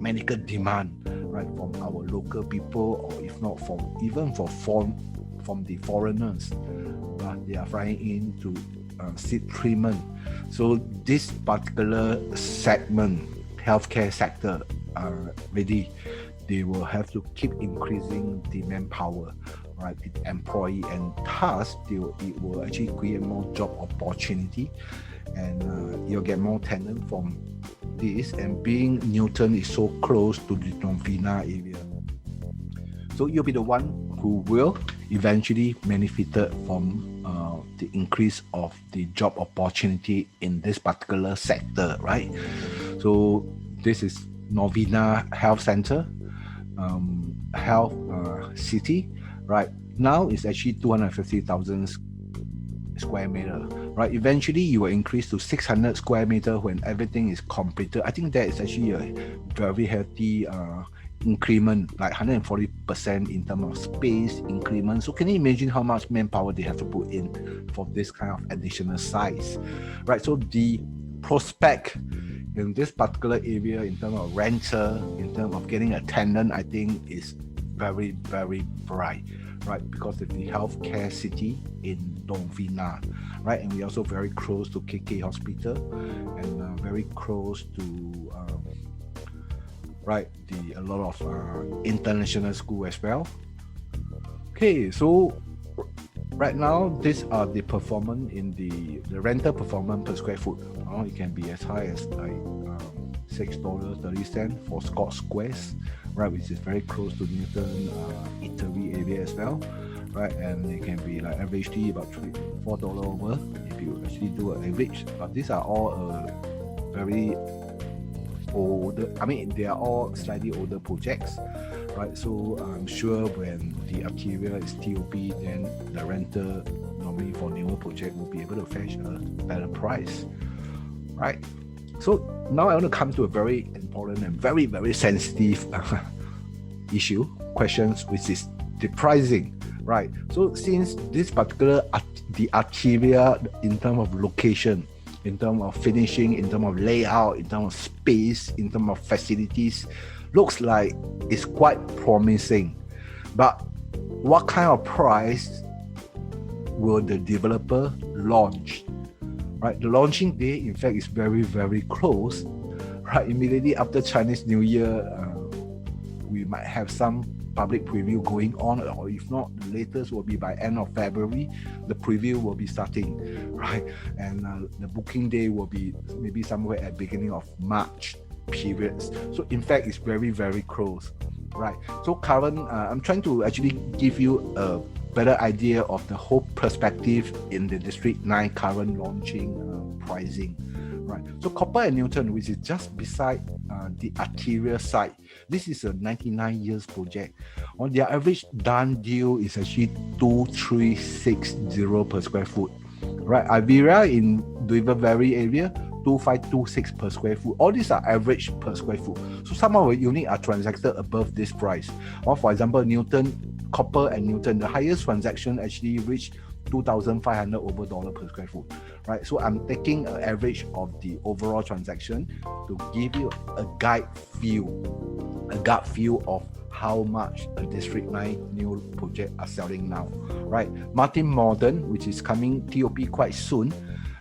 medical demand, right, from our local people, or if not from the foreigners, they are flying in to seek treatment. So this particular segment, healthcare sector, really, they will have to keep increasing the manpower, right, the employee, and thus it will actually create more job opportunity, and you'll get more tenant from this. And being Newton is so close to the Novena area, so you'll be the one who will eventually benefited from the increase of the job opportunity in this particular sector, right? So this is Novena Health Center, Health City, right? Now it's actually 250,000 square meter, right? Eventually you will increase to 600 square meter when everything is completed. I think that is actually a very healthy increment, like 140% in terms of space increment. So can you imagine how much manpower they have to put in for this kind of additional size, right? So the prospect in this particular area in terms of renter, in terms of getting a tenant, I think is very bright, right? Because of the healthcare city in Novena, right? And we're also very close to KK Hospital, and very close to right, a lot of international school as well. Okay, so right now these are the performance in the rental performance per square foot. It can be as high as like $6.30 for Scott Squares, right, which is very close to Newton Eatery area as well, right? And it can be like averagely about $4 over if you actually do an average. But these are all very older, they are all slightly older projects, right? So I'm sure when the Arteria is TOP, then the renter normally for newer project will be able to fetch a better price, right? So now I want to come to a very important and very sensitive questions, which is the pricing, right? So since this particular the Arteria, in terms of location, in terms of finishing, in terms of layout, in terms of space, in terms of facilities, looks like it's quite promising. But what kind of price will the developer launch? Right, the launching day, in fact, is very close. Right, immediately after Chinese New Year, we might have some public preview going on, or if not, the latest will be by end of February. The preview will be starting, right? And the booking day will be maybe somewhere at beginning of March periods. So in fact, it's very close, right? So current, I'm trying to actually give you a better idea of the whole perspective in the District 9 current launching pricing. Right. So Copper and Newton, which is just beside the Arteria site, this is a 99 years project. On their average done deal is actually 2,360 per square foot. Right. Iberia in River Valley area, 2526 per square foot. All these are average per square foot. So some of our units are transacted above this price. Or for example, Newton, Copper and Newton, the highest transaction actually reached $2,500 over per square foot, right? So I'm taking an average of the overall transaction to give you a gut feel of how much a District 9 new project are selling now, right? Martin Modern, which is coming TOP quite soon,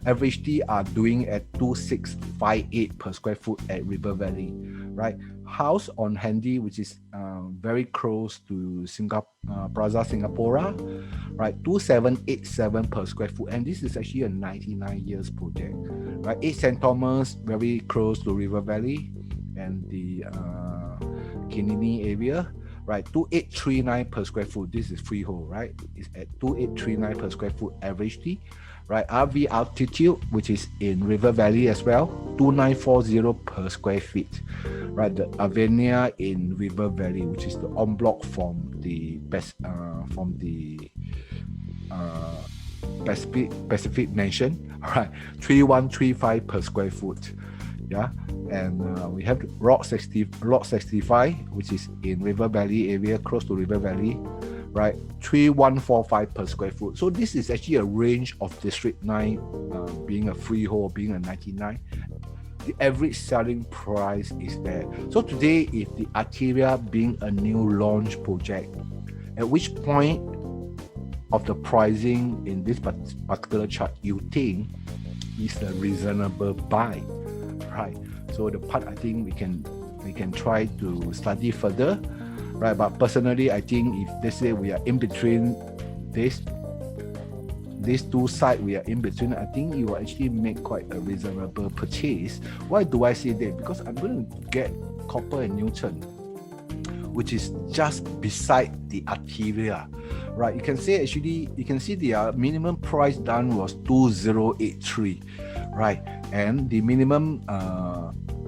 average T are doing at 2658 per square foot at River Valley, right? House on Handy, which is very close to Plaza Singapura, right? 2787 per square foot, and this is actually a 99 years project, right? 8 St. Thomas, very close to River Valley and the Kinini area, right? 2839 per square foot. This is freehold, right? It's at 2839 per square foot average T, right? RV Altitude, which is in River Valley as well, 2940 per square feet, right? The Avenia in River Valley, which is the en bloc from the Pacific Nation, right? 3135 per square foot, yeah. And we have Lot 65, which is in River Valley area, close to River Valley, right? 3145 per square foot. So this is actually a range of District 9 being a freehold, being a 99. The average selling price is there. So today, if the Arteria being a new launch project, at which point of the pricing in this particular chart you think is a reasonable buy, right? So the part I think we can try to study further, right? But personally, I think if they say we are in between these two sides, we are in between, I think you will actually make quite a reasonable purchase. Why do I say that? Because I'm going to get Copper and Newton, which is just beside the Arteria, right? You can see the minimum price done was 2083, right? And the minimum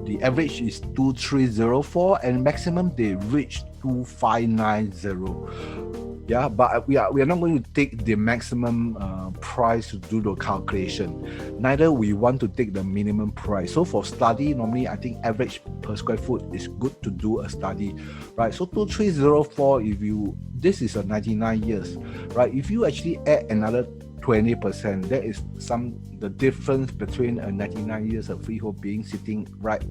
the average is 2304 and maximum they reach 2590. Yeah, but we are not going to take the maximum price to do the calculation. Neither we want to take the minimum price. So for study, normally I think average per square foot is good to do a study, right? So 2304, this is a 99 years, right? If you actually add another 20%, that is the difference between a 99 years of freehold being sitting right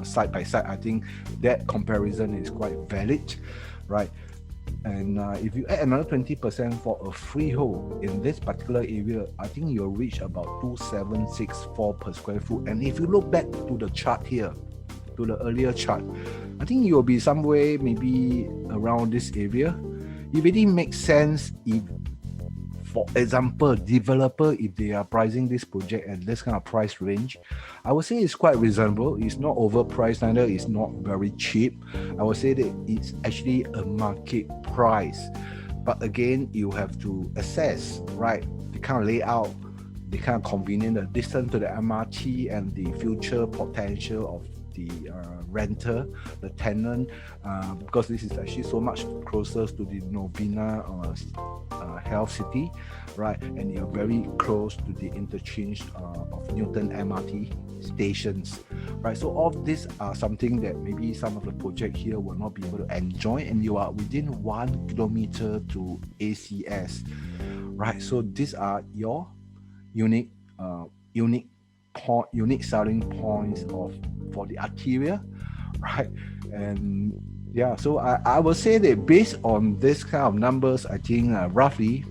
side by side. I think that comparison is quite valid, right? And if you add another 20% for a freehold in this particular area, I think you'll reach about 2764 per square foot. And if you look back to the chart here, to the earlier chart, I think you'll be somewhere maybe around this area. It really makes sense if, for example, developer, if they are pricing this project at this kind of price range, I would say it's quite reasonable. It's not overpriced, neither it's not very cheap. I would say that it's actually a market price. But again, you have to assess, right, the kind of layout, the kind of convenience, the distance to the MRT, and the future potential of the renter, the tenant, because this is actually so much closer to the Novena Health City, right? And you're very close to the interchange of Newton MRT stations, right? So all of these are something that maybe some of the project here will not be able to enjoy, and you are within 1 kilometer to ACS, right? So these are your unique selling points for the Arteria, right? And yeah, so I would say that based on this kind of numbers, I think roughly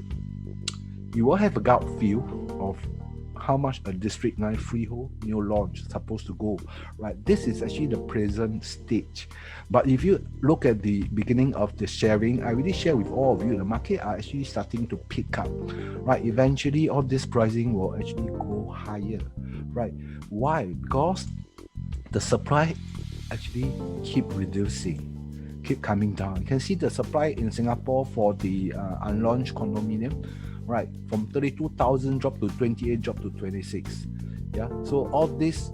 you will have a gut feel of how much a District 9 freehold new launch is supposed to go, right? This is actually the present stage. But if you look at the beginning of the sharing, I really share with all of you, the market are actually starting to pick up, right? Eventually, all this pricing will actually go higher, right? Why? Because the supply actually keep reducing, keep coming down. You can see the supply in Singapore for the unlaunched condominium, right, from 32,000 drop to 28, drop to 26. Yeah, so all these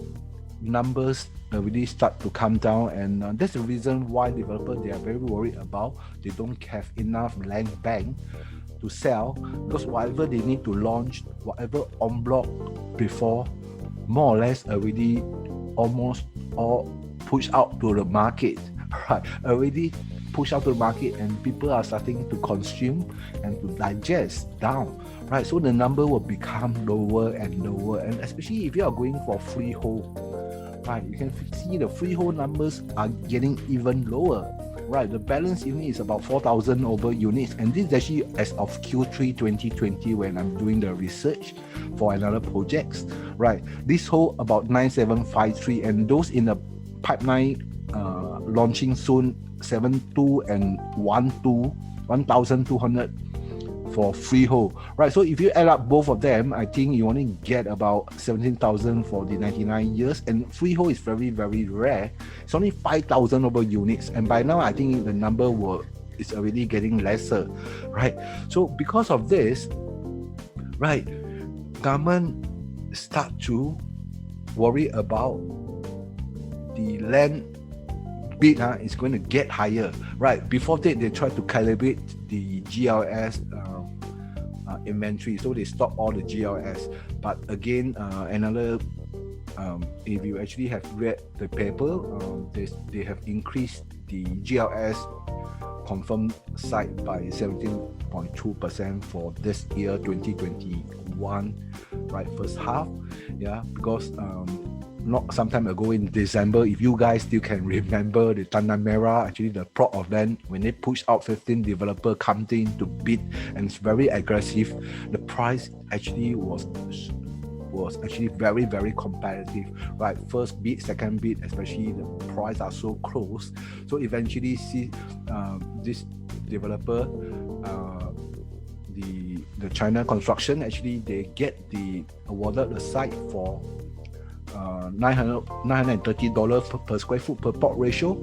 numbers really start to come down, and that's the reason why developers, they are very worried about they don't have enough land bank to sell, because whatever they need to launch, whatever en bloc before more or less already almost all pushed out to the market, right? Already pushed out to the market, and people are starting to consume and to digest down, right? So the number will become lower and lower, and especially if you are going for freehold, right? You can see the freehold numbers are getting even lower, right? The balance unit is about 4,000 over units, and this is actually as of Q3 2020 when I'm doing the research for another projects, right? This whole about 9753, and those in the pipeline launching soon 72 and 1,200 for freehold, right? So if you add up both of them, I think you only get about 17,000 for the 99 years, and freehold is very, very rare. It's only 5,000 over units, and by now I think the number is already getting lesser, right? So because of this, right, government start to worry about the land bid is going to get higher, right? Before that, they try to calibrate the GLS inventory, so they stop all the GLS. But again, if you actually have read the paper, they have increased the GLS confirmed site by 17.2% for this year 2021, right, first half. Yeah, because not some time ago in December, if you guys still can remember, the Tanah Merah, actually the plot of land, when they pushed out 15 developer come in to bid, and it's very aggressive, the price actually was actually very, very competitive, right? First bid, second bid, especially the price are so close. So eventually see this developer, the China Construction, actually they get the awarded the site for $930 per square foot per plot ratio,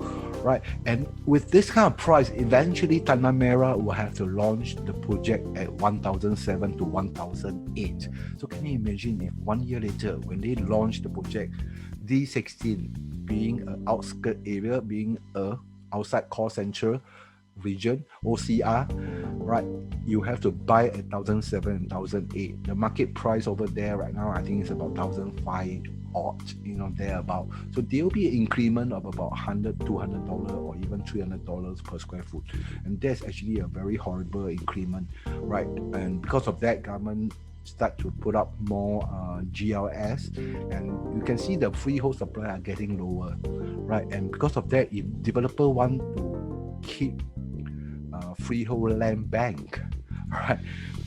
right? And with this kind of price, eventually Tanah Merah will have to launch the project at 1,007 to 1,008. So can you imagine if 1 year later, when they launch the project, D16 being an outskirt area, being a outside core central region, OCR, right, you have to buy at 1,007 and 1,008. The market price over there right now, I think it's about 1,005 odd, thereabout. So there will be an increment of about $100, $200 or even $300 per square foot, and that's actually a very horrible increment, right? And because of that, government start to put up more GLS, and you can see the freehold supply are getting lower, right? And because of that, if developer want to keep freehold land bank, right,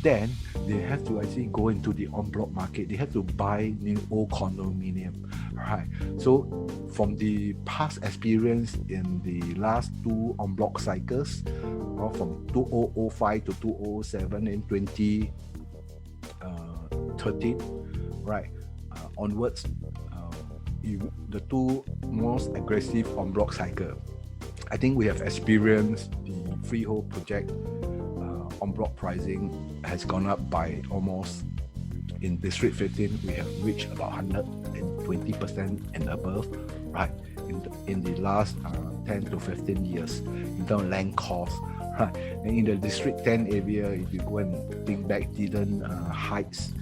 then they have to actually go into the en bloc market. They have to buy new old condominium, right? So from the past experience in the last two en bloc cycles, from 2005 to 2007 and 2013, right, onwards, the two most aggressive en bloc cycle, I think we have experienced the freehold project en bloc pricing has gone up by almost, in District 15, we have reached about 120% and above, right, in the last 10 to 15 years in terms of land cost, right? And in the District 10 area, if you go and think back, Eden Heights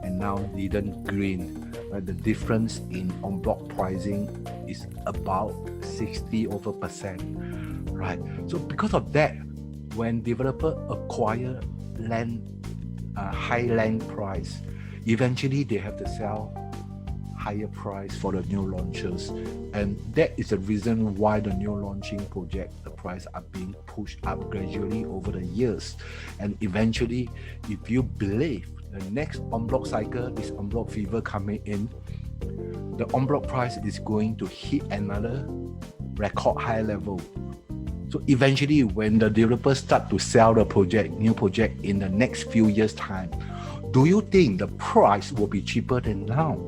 and now Eden Green, right, the difference in en bloc pricing is about 60%, right? So because of that, when developer acquire land, high land price, eventually they have to sell higher price for the new launches, and that is the reason why the new launching project, the price are being pushed up gradually over the years. And eventually, if you believe the next en bloc cycle, this en bloc fever coming in, the en bloc price is going to hit another record high level. So eventually, when the developers start to sell the project, new project in the next few years' time, do you think the price will be cheaper than now?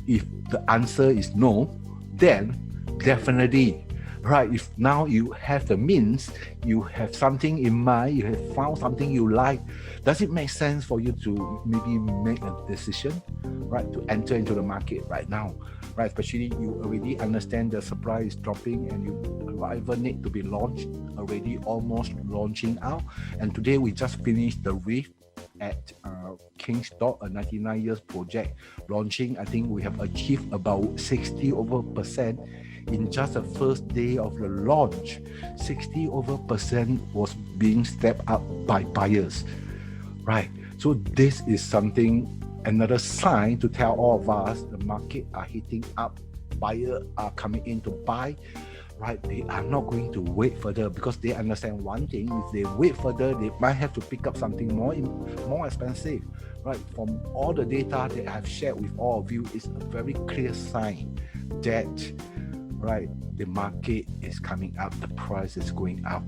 If the answer is no, then definitely, right? If now you have the means, you have something in mind, you have found something you like, does it make sense for you to maybe make a decision, right, to enter into the market right now? Right, especially you already understand the supply is dropping, and you whatever need to be launched already almost launching out. And today we just finished the REIF at King's Dock, a 99 years project launching. I think we have achieved about 60% in just the first day of the launch. 60% was being stepped up by buyers, right? So this is something, another sign to tell all of us the market are heating up, buyers are coming in to buy, right? They are not going to wait further, because they understand one thing: if they wait further, they might have to pick up something more expensive, right? From all the data that I've shared with all of you, it's a very clear sign that, right, the market is coming up, the price is going up.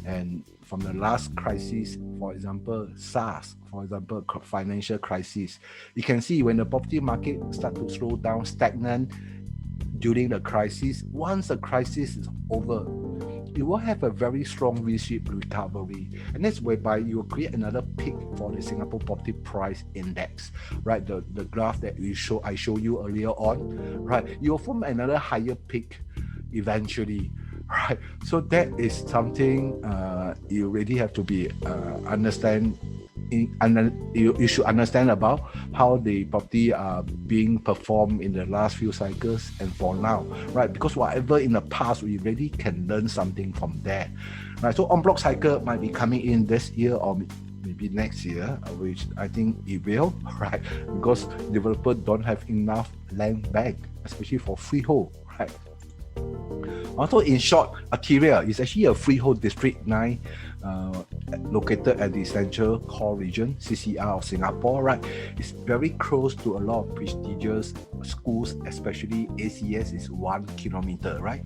And from the last crisis, for example, SARS, for example, financial crisis, you can see when the property market start to slow down, stagnant during the crisis, once the crisis is over, you will have a very strong V-shaped recovery, and that's whereby you will create another peak for the Singapore Property Price Index, right? The graph that I showed you earlier on, right? You will form another higher peak eventually, right? So that is something you really have to be understand. You should understand about how the property are being performed in the last few cycles and for now, right? Because whatever in the past, we really can learn something from there, right? So en bloc cycle might be coming in this year or maybe next year, which I think it will, right? Because developers don't have enough land bank, especially for freehold, right? Also, in short, Arteria is actually a freehold district 9 located at the Central Core Region, CCR of Singapore, right? It's very close to a lot of prestigious schools, especially ACS is 1 kilometer, right?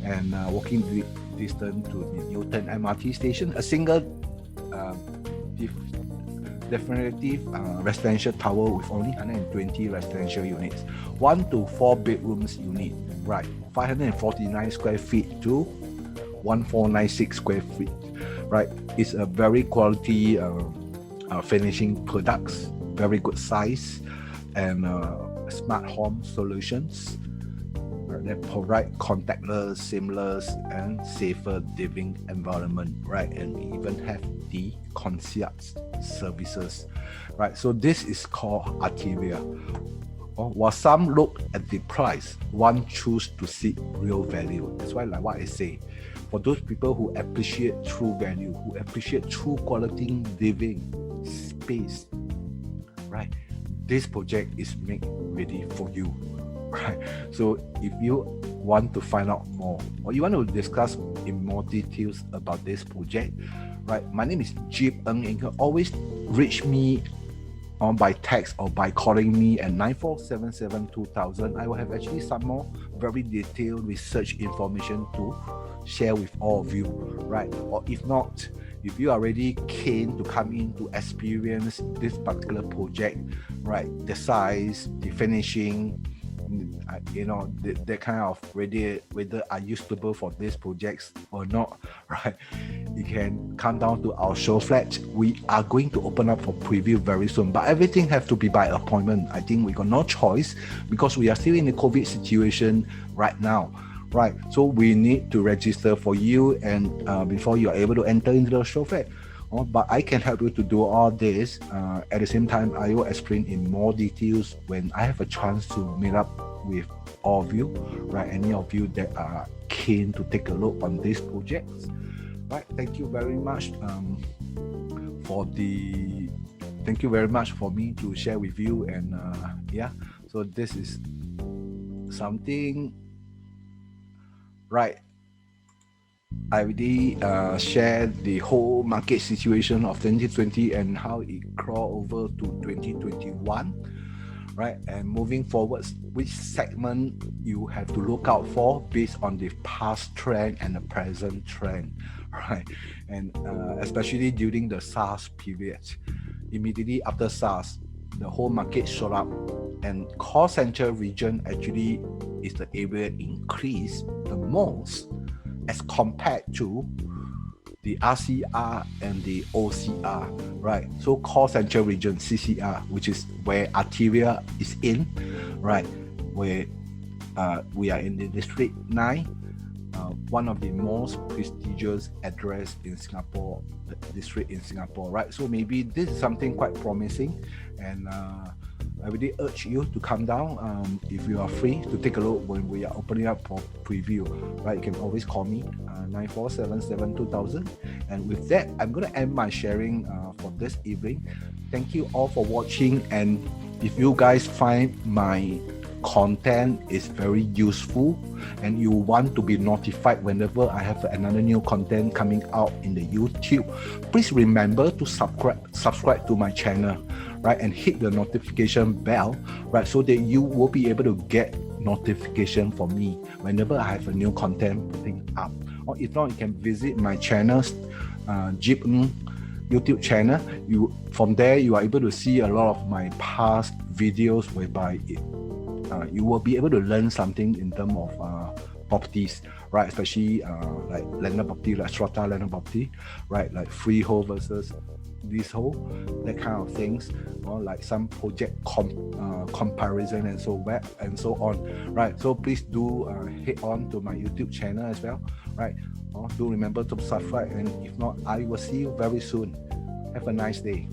And walking distance to the Newton MRT station, a single definitive residential tower with only 120 residential units, 1 to 4 bedrooms unit, right? 549 square feet to 1496 square feet, right? It's a very quality finishing products, very good size, and smart home solutions that provide contactless, seamless, and safer living environment, right? And we even have the concierge services, right? So this is called Arteria. While some look at the price, one choose to seek real value. That's why, like what I say, for those people who appreciate true value, who appreciate true quality living space, right? This project is made ready for you, right? So if you want to find out more, or you want to discuss in more details about this project, right? My name is Jip Ng, and you can always reach me on by text or by calling me at 94772000. I will have actually some more very detailed research information to share with all of you, right? Or if not, if you are already keen to come in to experience this particular project, right? The size, the finishing, the kind of whether are you suitable for these projects or not, right? You can come down to our show flat. We are going to open up for preview very soon, but everything have to be by appointment. I think we got no choice because we are still in the COVID situation right now, right? So we need to register for you and before you are able to enter into the show flat. But I can help you to do all this. At the same time, I will explain in more details when I have a chance to meet up with all of you, right? Any of you that are keen to take a look on these projects, right? Thank you very much thank you very much for me to share with you. And yeah, so this is something, right? I already shared the whole market situation of 2020 and how it crawled over to 2021, right? And moving forwards, which segment you have to look out for based on the past trend and the present trend, right? And especially during the SARS period, immediately after SARS, the whole market shot up, and core central region actually is the area increased the most as compared to the RCR and the OCR, right? So core central region, CCR, which is where Arteria is in, right? Where we are in the district 9, one of the most prestigious address in Singapore, district in Singapore, right? So maybe this is something quite promising, and I really urge you to come down if you are free to take a look when we are opening up for preview, right? You can always call me 94772000. And with that, I'm going to end my sharing for this evening. Thank you all for watching, and if you guys find my content is very useful and you want to be notified whenever I have another new content coming out in the YouTube, please remember to subscribe to my channel, right, and hit the notification bell, right, so that you will be able to get notification from me whenever I have a new content putting up. Or if not, you can visit my channels, Jib Ng YouTube channel. From there you are able to see a lot of my past videos whereby you will be able to learn something in terms of properties, right? Especially like landed property, like strata landed property, right? Like freehold versus leasehold, that kind of things, or like some project comparison and so on, right? So please do head on to my YouTube channel as well, right? Do remember to subscribe, and if not, I will see you very soon. Have a nice day.